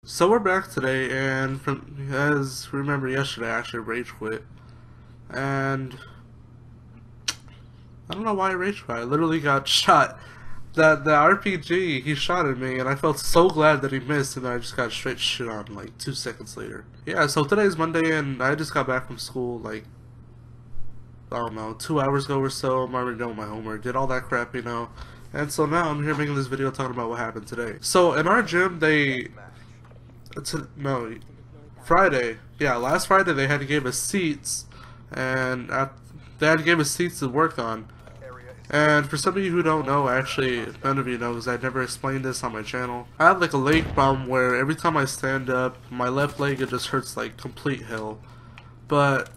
So we're back today, and as remember yesterday, I actually rage quit, and I don't know why I rage quit. I literally got shot. The RPG, he shot at me, and I felt so glad that he missed, and then I just got straight shit on like 2 seconds later. Yeah, so today's Monday, and I just got back from school like, I don't know, 2 hours ago or so. I'm already done with my homework, did all that crap, you know. And so now I'm here making this video talking about what happened today. So in our gym, Friday. Yeah, last Friday they had to give us seats, and they had to give us seats to work on. And for some of you who don't know, actually, none of you knows, I never explained this on my channel. I have like a leg problem where every time I stand up, my left leg, it just hurts like complete hell. But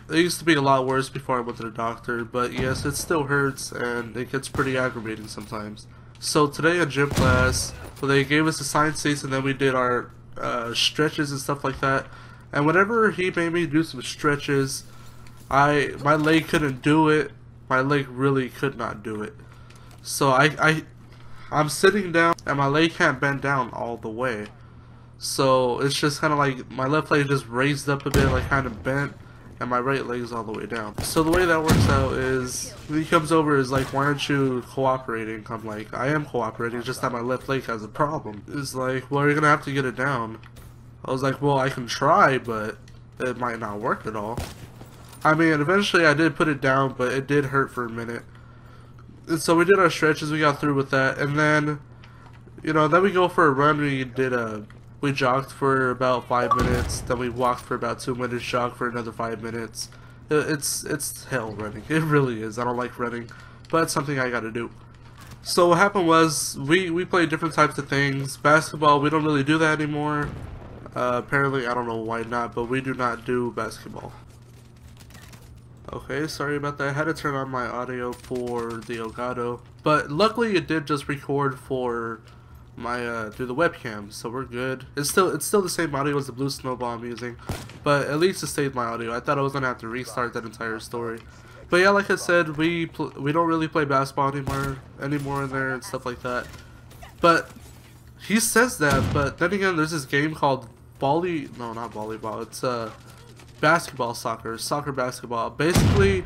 it used to be a lot worse before I went to the doctor, but yes, it still hurts and it gets pretty aggravating sometimes. So today in gym class, they gave us assigned seats and then we did our stretches and stuff like that. And whenever he made me do some stretches, my leg couldn't do it. My leg really could not do it. So I'm sitting down and my leg can't bend down all the way. So it's just kind of like my left leg just raised up a bit, like kind of bent, and my right leg is all the way down. So the way that works out is, he comes over is like, why aren't you cooperating? I'm like, I am cooperating, it's just that my left leg has a problem. It's like, well, you're gonna have to get it down. I was like, well, I can try, but it might not work at all. I mean, eventually I did put it down, but it did hurt for a minute. And so we did our stretches, we got through with that, and then, you know, then we go for a run. We jogged for about 5 minutes, then we walked for about 2 minutes, jogged for another 5 minutes. It's hell running. It really is. I don't like running, but it's something I gotta do. So what happened was, we played different types of things. Basketball, we don't really do that anymore. Apparently, I don't know why not, but we do not do basketball. Okay, sorry about that. I had to turn on my audio for the Elgato, but luckily it did just record for my through the webcam, so we're good. It's still the same audio as the Blue Snowball I'm using, but at least it saved my audio. I thought I was gonna have to restart that entire story, but yeah, like I said, we don't really play basketball anymore in there and stuff like that. But he says that, but then again, there's this game called not volleyball. It's soccer basketball. Basically,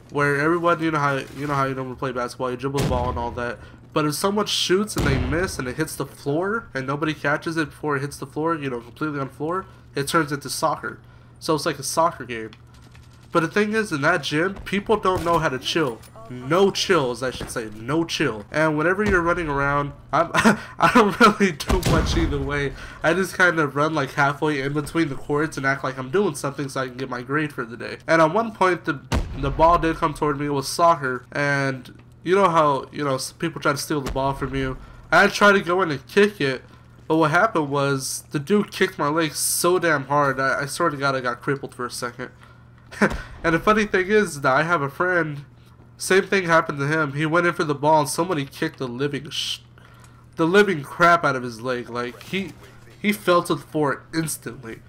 where everyone, you know how you normally play basketball, you dribble the ball and all that. But if someone shoots and they miss and it hits the floor and nobody catches it before it hits the floor, you know, completely on the floor, it turns into soccer. So it's like a soccer game. But the thing is, in that gym, people don't know how to chill. No chills, I should say. No chill. And whenever you're running around, I don't really do much either way. I just kind of run like halfway in between the courts and act like I'm doing something so I can get my grade for the day. And at one point, the ball did come toward me. It was soccer. And you know how, you know, people try to steal the ball from you. I tried to go in and kick it. But what happened was, the dude kicked my leg so damn hard, I swear to God, I got crippled for a second. And the funny thing is that I have a friend, same thing happened to him. He went in for the ball and somebody kicked the living crap out of his leg. Like, he fell to the floor instantly.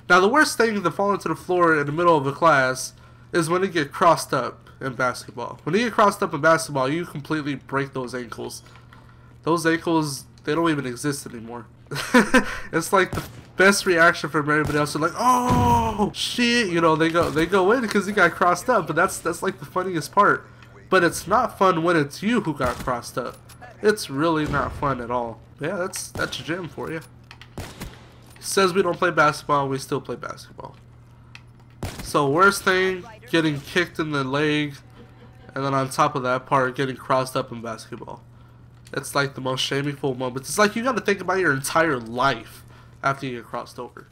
Now, the worst thing to fall into the floor in the middle of a class is when you get crossed up in basketball. When you get crossed up in basketball, you completely break those ankles. Those ankles, they don't even exist anymore. It's like the best reaction from everybody else. They're like, oh shit, you know, they go in because he got crossed up. But that's like the funniest part. But it's not fun when it's you who got crossed up. It's really not fun at all. Yeah, that's gym for you. He says we don't play basketball, we still play basketball. So worst thing, getting kicked in the leg, and then on top of that part, getting crossed up in basketball. It's like the most shameful moment. It's like you got to think about your entire life after you get crossed over.